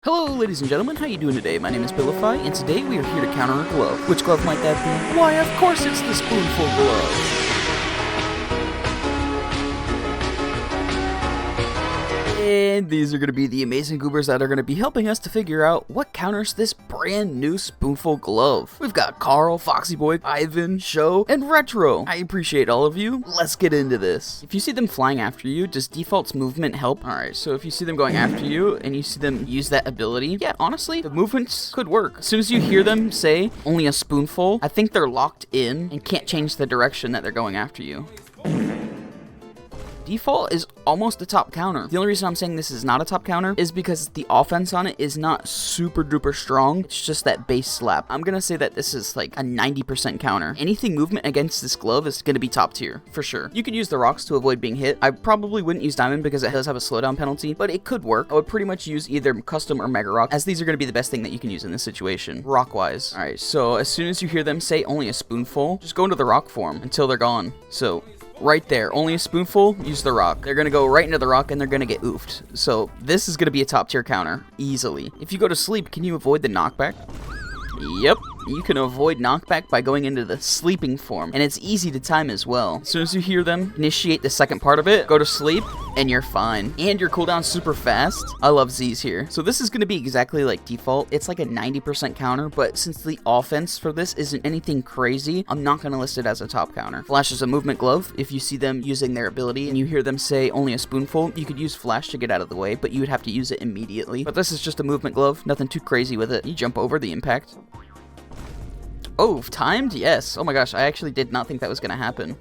Hello ladies and gentlemen, how you doing today? My name is Billify, and today we are here to counter a glove. Which glove might that be? Why, of course it's the Spoonful glove! And these are going to be the amazing goobers that are going to be helping us to figure out what counters this brand new Spoonful glove. We've got Carl, Foxxy Boy, Ivan, Show, and Retro. I appreciate all of you. Let's get into this. If you see them flying after you, does default's movement help? Alright, so if you see them going after you and you see them use that ability, yeah, honestly, the movements could work. As soon as you hear them say, only a spoonful, I think they're locked in and can't change the direction that they're going after you. Default is almost a top counter. The only reason I'm saying this is not a top counter is because the offense on it is not super duper strong. It's just that base slap. I'm gonna say that this is like a 90% counter. Anything movement against this glove is gonna be top tier, for sure. You could use the rocks to avoid being hit. I probably wouldn't use diamond because it does have a slowdown penalty, but it could work. I would pretty much use either custom or mega rock, as these are gonna be the best thing that you can use in this situation, rock-wise. Alright, so as soon as you hear them say only a spoonful, just go into the rock form until they're gone. So right there, only a spoonful, use the rock. They're gonna go right into the rock and they're gonna get oofed. So this is gonna be a top tier counter, easily. If you go to sleep, can you avoid the knockback? Yep, you can avoid knockback by going into the sleeping form, and it's easy to time as well. As soon as you hear them initiate the second part of it, go to sleep, and you're fine. And your cooldown's super fast. I love Z's here. So this is going to be exactly like default. It's like a 90% counter, but since the offense for this isn't anything crazy, I'm not going to list it as a top counter. Flash is a movement glove. If you see them using their ability and you hear them say only a spoonful, you could use Flash to get out of the way, but you would have to use it immediately. But this is just a movement glove, nothing too crazy with it. You jump over the impact. Oh, timed? Yes. Oh my gosh, I actually did not think that was going to happen.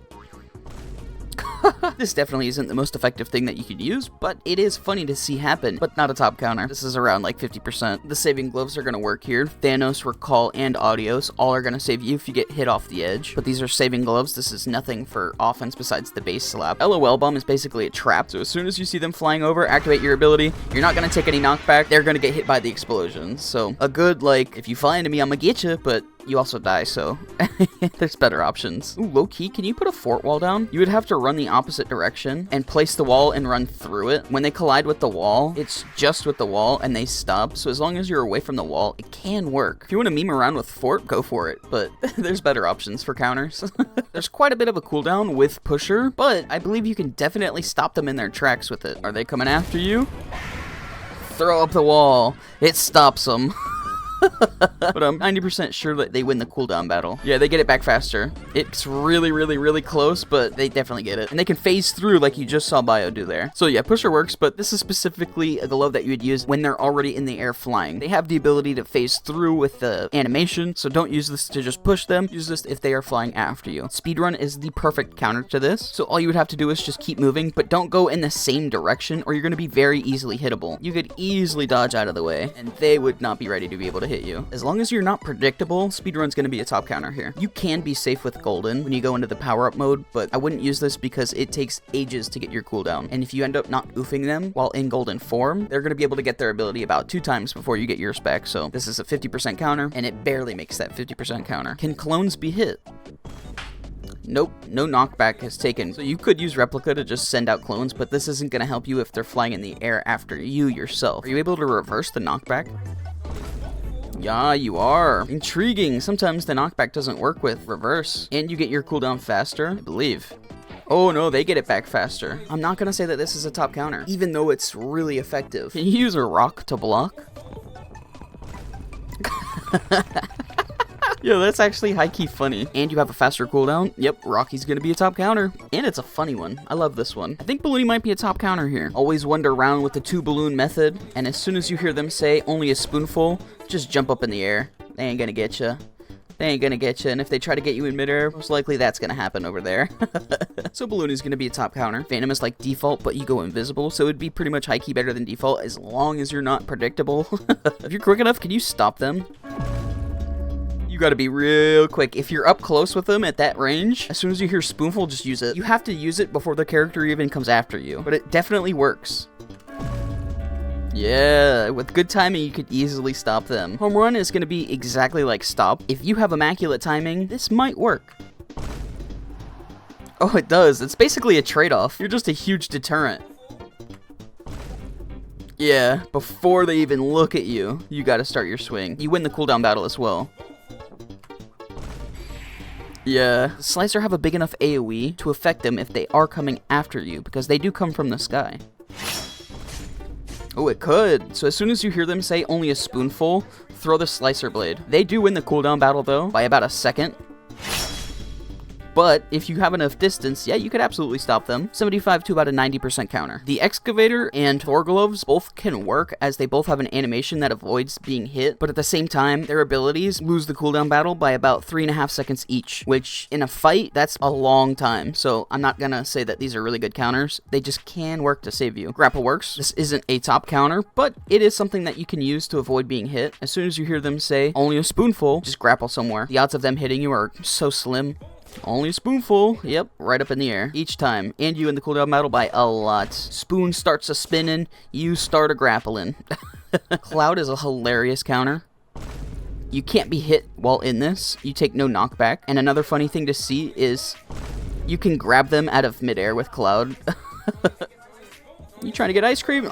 This definitely isn't the most effective thing that you could use, but it is funny to see happen, but not a top counter. This is around like 50%. The saving gloves are going to work here. Thanos, Recall, and Adios all are going to save you if you get hit off the edge, but these are saving gloves. This is nothing for offense besides the base slap. Lolbomb is basically a trap, so as soon as you see them flying over, activate your ability. You're not going to take any knockback. They're going to get hit by the explosions. So a good, like, if you fly into me, I'm going to get you, but you also die, so there's better options. Ooh, low-key, can you put a fort wall down? You would have to run the opposite direction and place the wall and run through it. When they collide with the wall, it's just with the wall and they stop, so as long as you're away from the wall, it can work. If you want to meme around with fort, go for it, but there's better options for counters. There's quite a bit of a cooldown with pusher, but I believe you can definitely stop them in their tracks with it. Are they coming after you? Throw up the wall. It stops them. But I'm 90% sure that they win the cooldown battle. Yeah, they get it back faster. It's really, really, really close, but they definitely get it. And they can phase through like you just saw Bio do there. So yeah, pusher works, but this is specifically a glove that you would use when they're already in the air flying. They have the ability to phase through with the animation, so don't use this to just push them. Use this if they are flying after you. Speedrun is the perfect counter to this, so all you would have to do is just keep moving, but don't go in the same direction or you're going to be very easily hittable. You could easily dodge out of the way, and they would not be ready to be able to hit you. As long as you're not predictable, Speedrun's going to be a top counter here. You can be safe with Golden when you go into the power-up mode, but I wouldn't use this because it takes ages to get your cooldown. And if you end up not oofing them while in Golden form, they're going to be able to get their ability about 2 times before you get yours back. So this is a 50% counter, and it barely makes that 50% counter. Can clones be hit? Nope, no knockback has taken. So you could use Replica to just send out clones, but this isn't going to help you if they're flying in the air after you yourself. Are you able to reverse the knockback? Yeah, you are. Intriguing. Sometimes the knockback doesn't work with reverse, and you get your cooldown faster, I believe. Oh no, they get it back faster. I'm not gonna say that this is a top counter, even though it's really effective. Can you use a rock to block? Yeah, that's actually high-key funny. And you have a faster cooldown. Yep, Rocky's gonna be a top counter. And it's a funny one. I love this one. I think Balloony might be a top counter here. Always wander around with the 2 balloon method, and as soon as you hear them say only a spoonful, just jump up in the air. They ain't gonna get you. They ain't gonna get you, and if they try to get you in midair, most likely that's gonna happen over there. So Balloony's gonna be a top counter. Phantom is like default, but you go invisible, so it'd be pretty much high-key better than default as long as you're not predictable. If you're quick enough, can you stop them? You gotta be real quick. If you're up close with them at that range, as soon as you hear Spoonful, just use it. You have to use it before the character even comes after you, but it definitely works. Yeah, with good timing, you could easily stop them. Homerun is gonna be exactly like stop. If you have immaculate timing, this might work. Oh, it does. It's basically a trade-off. You're just a huge deterrent. Yeah, before they even look at you, you gotta start your swing. You win the cooldown battle as well. Yeah, the Slicer have a big enough AoE to affect them if they are coming after you, because they do come from the sky. Oh, it could. So as soon as you hear them say only a spoonful, throw the Slicer blade. They do win the cooldown battle though, by about a second. But if you have enough distance, yeah, you could absolutely stop them. 75 to about a 90% counter. The Excavator and Thor gloves both can work, as they both have an animation that avoids being hit, but at the same time, their abilities lose the cooldown battle by about 3.5 seconds each, which in a fight, that's a long time. So I'm not gonna say that these are really good counters. They just can work to save you. Grapple works. This isn't a top counter, but it is something that you can use to avoid being hit. As soon as you hear them say only a spoonful, just grapple somewhere. The odds of them hitting you are so slim. Only a spoonful. Yep, right up in the air. Each time. And you in the cooldown battle by a lot. Spoon starts a spinning, you start a grappling. Cloud is a hilarious counter. You can't be hit while in this. You take no knockback. And another funny thing to see is you can grab them out of midair with Cloud. You trying to get ice cream?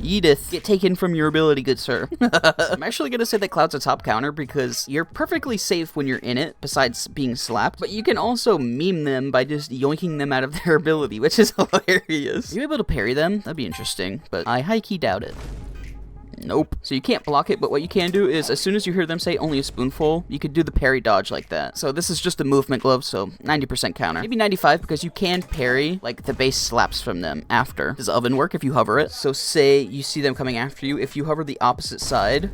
Edith, get taken from your ability, good sir. I'm actually gonna say that Cloud's a top counter because you're perfectly safe when you're in it, besides being slapped, but you can also meme them by just yoinking them out of their ability, which is hilarious. Are you able to parry them? That'd be interesting, but I high-key doubt it. Nope. So you can't block it, but what you can do is, as soon as you hear them say only a spoonful, you could do the parry dodge like that. So this is just a movement glove, so 90% counter. Maybe 95 because you can parry, like, the base slaps from them after. Does oven work if you hover it? So say you see them coming after you, if you hover the opposite side...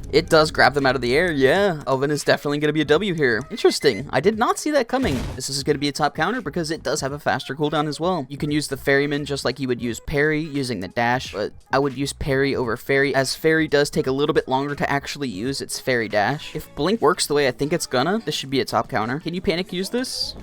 It does grab them out of the air, yeah. Oven is definitely going to be a W here. Interesting. I did not see that coming. This is going to be a top counter because it does have a faster cooldown as well. You can use the Ferryman just like you would use Parry using the dash, but I would use Parry over Ferry, as Ferry does take a little bit longer to actually use its Ferry dash. If Blink works the way I think it's gonna, this should be a top counter. Can you panic use this?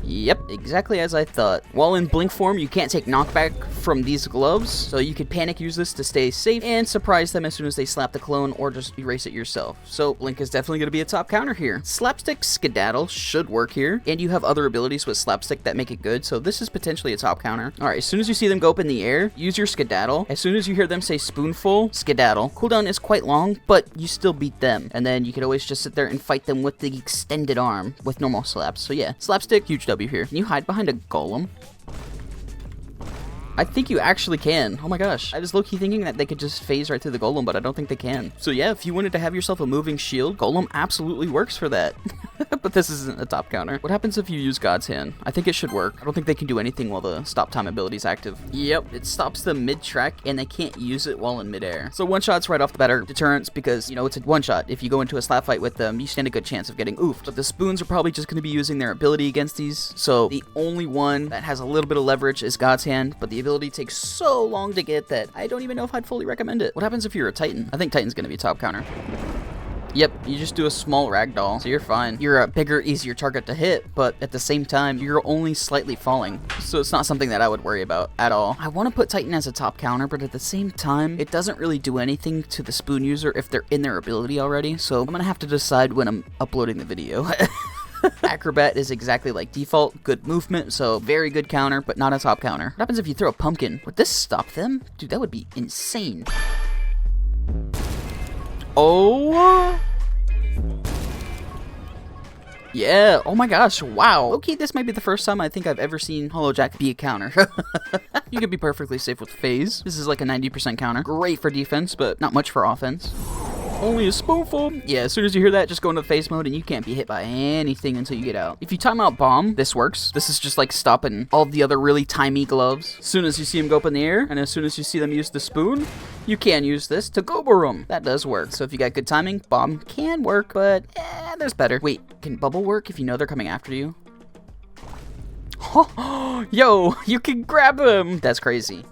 Yep, exactly as I thought. While in Blink form, you can't take knockback from these gloves, so you could panic use this to stay safe and surprise them as soon as they slap the clone, or just erase it yourself. So Blink is definitely going to be a top counter here. Slapstick Skedaddle should work here, and you have other abilities with Slapstick that make it good, so this is potentially a top counter. Alright, as soon as you see them go up in the air, use your Skedaddle. As soon as you hear them say spoonful, Skedaddle. Cooldown is quite long, but you still beat them, and then you could always just sit there and fight them with the extended arm with normal slaps. So yeah, Slapstick, huge W here. Can you hide behind a golem? I think you actually can. Oh my gosh. I was low-key thinking that they could just phase right through the golem, but I don't think they can. So yeah, if you wanted to have yourself a moving shield, golem absolutely works for that. But this isn't a top counter. What happens if you use God's Hand? I think it should work. I don't think they can do anything while the stop time ability is active. Yep, it stops them mid-track, and they can't use it while in midair. So one-shots right off the bat are deterrents because, you know, it's a one-shot. If you go into a slap fight with them, you stand a good chance of getting oofed. But the spoons are probably just going to be using their ability against these. So the only one that has a little bit of leverage is God's Hand, but the ability takes so long to get that I don't even know if I'd fully recommend it. What happens if you're a Titan? I think Titan's going to be a top counter. Yep, you just do a small ragdoll, so you're fine. You're a bigger, easier target to hit, but at the same time, you're only slightly falling. So it's not something that I would worry about at all. I want to put Titan as a top counter, but at the same time, it doesn't really do anything to the spoon user if they're in their ability already, so I'm going to have to decide when I'm uploading the video. Acrobat is exactly like default, good movement, so very good counter, but not a top counter. What happens if you throw a pumpkin? Would this stop them? Dude, that would be insane. Oh, yeah, oh my gosh, wow. Okay, this might be the first time I think I've ever seen Hollow Jack be a counter. You could be perfectly safe with phase. This is like a 90% counter. Great for defense, but not much for offense. Only a spoonful. Yeah, as soon as you hear that, just go into phase mode and you can't be hit by anything until you get out. If you time out bomb, this works. This is just like stopping all the other really timey gloves. As soon as you see them go up in the air, and as soon as you see them use the spoon, you can use this to go them. That does work. So if you got good timing, bomb can work, but there's better. Wait, can bubble work if you know they're coming after you? Yo, you can grab them. That's crazy.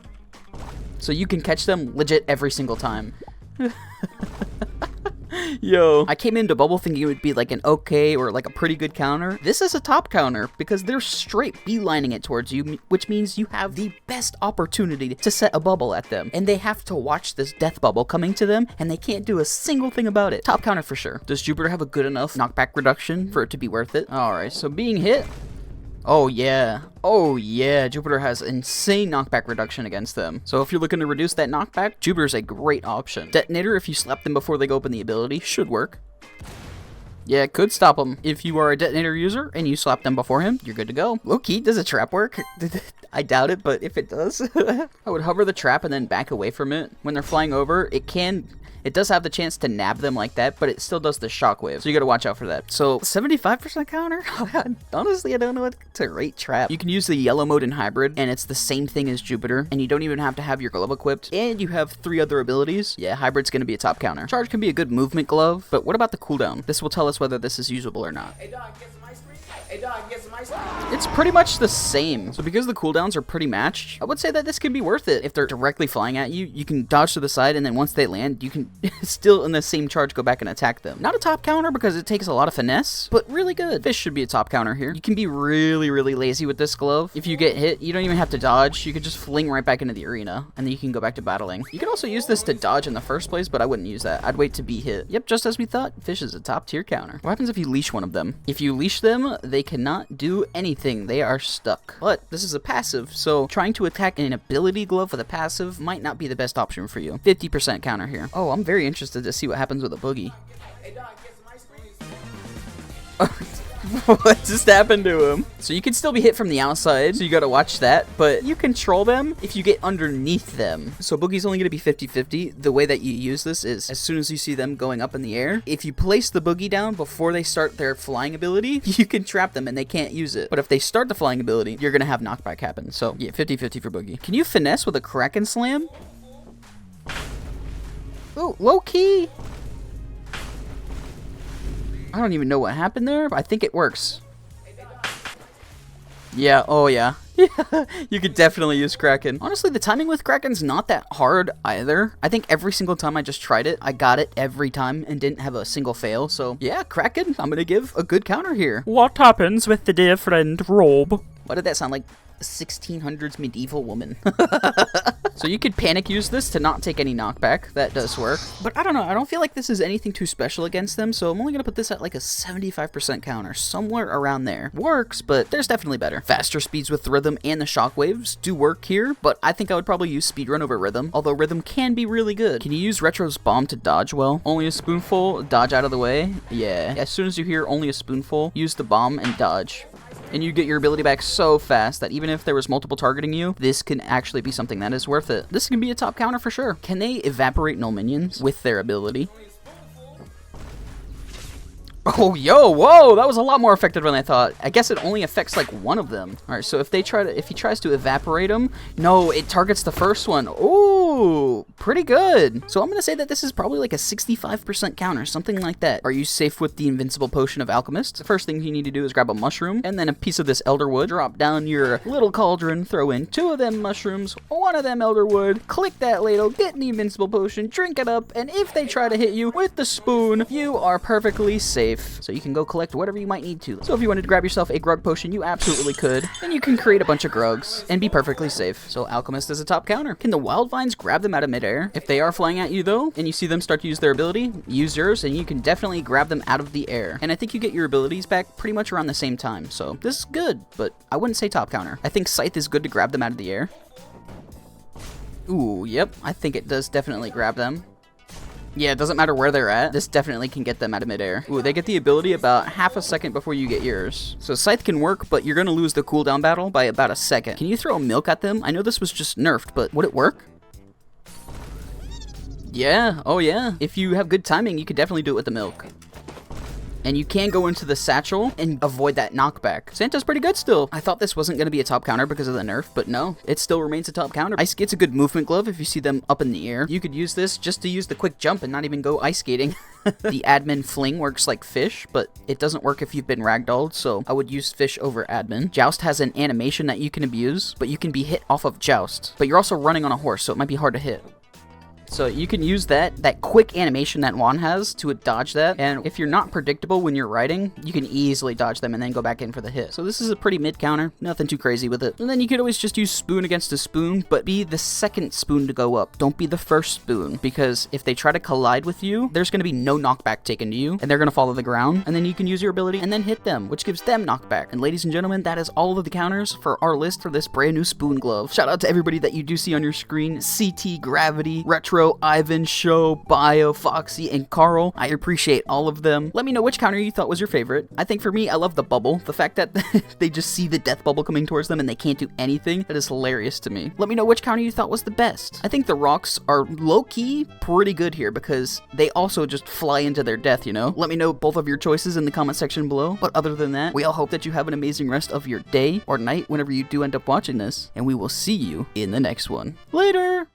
So you can catch them legit every single time. Yo, I came into bubble thinking it would be like an okay or like a pretty good counter. This is a top counter because they're straight beelining it towards you, which means you have the best opportunity to set a bubble at them. And they have to watch this death bubble coming to them, and they can't do a single thing about it. Top counter for sure. Does Jupiter have a good enough knockback reduction for it to be worth it? Alright, so being hit... Oh yeah. Oh yeah, Jupiter has insane knockback reduction against them. So if you're looking to reduce that knockback, Jupiter's a great option. Detonator, if you slap them before they go open the ability, should work. Yeah, it could stop them. If you are a Detonator user and you slap them before him, you're good to go. Low-key, does a trap work? I doubt it, but if it does, I would hover the trap and then back away from it. When they're flying over, it does have the chance to nab them like that, but it still does the shockwave, so you gotta watch out for that. So 75% counter? Honestly, I don't know what to rate trap. You can use the yellow mode in hybrid, and it's the same thing as Jupiter, and you don't even have to have your glove equipped, and you have 3 other abilities. Yeah, hybrid's gonna be a top counter. Charge can be a good movement glove, but what about the cooldown? This will tell us whether this is usable or not. Hey dog, get some ice cream? Hey dog, get some ice cream? It's pretty much the same. So because the cooldowns are pretty matched, I would say that this could be worth it. If they're directly flying at you, you can dodge to the side, and then once they land, you can still in the same charge go back and attack them. Not a top counter because it takes a lot of finesse, but really good. Fish should be a top counter here. You can be really, really lazy with this glove. If you get hit, you don't even have to dodge. You could just fling right back into the arena, and then you can go back to battling. You can also use this to dodge in the first place, but I wouldn't use that. I'd wait to be hit. Yep, just as we thought, Fish is a top tier counter. What happens if you leash one of them? If you leash them, they cannot do anything. They are stuck. But this is a passive, so trying to attack an ability glove with a passive might not be the best option for you. 50% counter here. Oh, I'm very interested to see what happens with a Boogie. Hey dog, get some ice cream? What just happened to him? So you can still be hit from the outside, so you gotta watch that, but you control them if you get underneath them. So Boogie's only gonna be 50-50. The way that you use this is as soon as you see them going up in the air, if you place the Boogie down before they start their flying ability, you can trap them and they can't use it. But if they start the flying ability, you're gonna have knockback happen. So yeah, 50-50 for Boogie. Can you finesse with a Kraken slam? Oh, low key. I don't even know what happened there, but I think it works. Yeah, oh yeah. Yeah, you could definitely use Kraken. Honestly, the timing with Kraken's not that hard either. I think every single time I just tried it, I got it every time and didn't have a single fail. So yeah, Kraken, I'm gonna give a good counter here. What happens with the dear friend Rob? Why did that sound like a 1600s medieval woman? So you could panic use this to not take any knockback. That does work. But I don't know. I don't feel like this is anything too special against them. So I'm only going to put this at like a 75% counter. Somewhere around there. Works, but there's definitely better. Faster speeds with Rhythm and the shockwaves do work here. But I think I would probably use Speedrun over Rhythm. Although Rhythm can be really good. Can you use Retro's Bomb to dodge well? Only a spoonful. Dodge out of the way. Yeah. As soon as you hear only a spoonful, use the bomb and dodge. And you get your ability back so fast that even if there was multiple targeting you, this can actually be something that is worth it. This can be a top counter for sure. Can they evaporate null minions with their ability? Oh, yo, whoa, that was a lot more effective than I thought. I guess it only affects like one of them. All right, so if he tries to evaporate them, no, it targets the first one. Ooh, pretty good. So I'm gonna say that this is probably like a 65% counter, something like that. Are you safe with the invincible potion of Alchemist? The first thing you need to do is grab a mushroom and then a piece of this elderwood. Drop down your little cauldron, throw in 2 of them mushrooms, 1 of them elderwood, click that ladle, get the invincible potion, drink it up, and if they try to hit you with the spoon, you are perfectly safe. So you can go collect whatever you might need to. So if you wanted to grab yourself a grug potion, you absolutely could. And you can create a bunch of grugs and be perfectly safe. So Alchemist is a top counter. Can the wild vines grab them out of midair? If they are flying at you though, and you see them start to use their ability, use yours and you can definitely grab them out of the air. And I think you get your abilities back pretty much around the same time. So this is good, but I wouldn't say top counter. I think Scythe is good to grab them out of the air. Ooh, yep. I think it does definitely grab them. Yeah, it doesn't matter where they're at. This definitely can get them out of midair. Ooh, they get the ability about half a second before you get yours. So Scythe can work, but you're going to lose the cooldown battle by about a second. Can you throw milk at them? I know this was just nerfed, but would it work? Yeah, oh yeah. If you have good timing, you could definitely do it with the milk. And you can go into the satchel and avoid that knockback. Santa's pretty good still. I thought this wasn't going to be a top counter because of the nerf, but no, it still remains a top counter. Iceskate's a good movement glove if you see them up in the air. You could use this just to use the quick jump and not even go ice skating. The admin fling works like Fish, but it doesn't work if you've been ragdolled, so I would use Fish over admin. Joust has an animation that you can abuse, but you can be hit off of Joust. But you're also running on a horse, so it might be hard to hit. So you can use that quick animation that Juan has to dodge that. And if you're not predictable when you're riding, you can easily dodge them and then go back in for the hit. So this is a pretty mid counter, nothing too crazy with it. And then you could always just use spoon against a spoon, but be the second spoon to go up. Don't be the first spoon, because if they try to collide with you, there's going to be no knockback taken to you, and they're going to fall to the ground, and then you can use your ability and then hit them, which gives them knockback. And ladies and gentlemen, that is all of the counters for our list for this brand new spoon glove. Shout out to everybody that you do see on your screen: CT, Gravity, Retro, Ivan, Show, Bio, Foxxy, and Carl. I appreciate all of them. Let me know which counter you thought was your favorite. I think for me, I love the bubble. The fact that they just see the death bubble coming towards them and they can't do anything, that is hilarious to me. Let me know which counter you thought was the best. I think the rocks are low-key pretty good here because they also just fly into their death, you know? Let me know both of your choices in the comment section below. But other than that, we all hope that you have an amazing rest of your day or night whenever you do end up watching this, and we will see you in the next one. Later!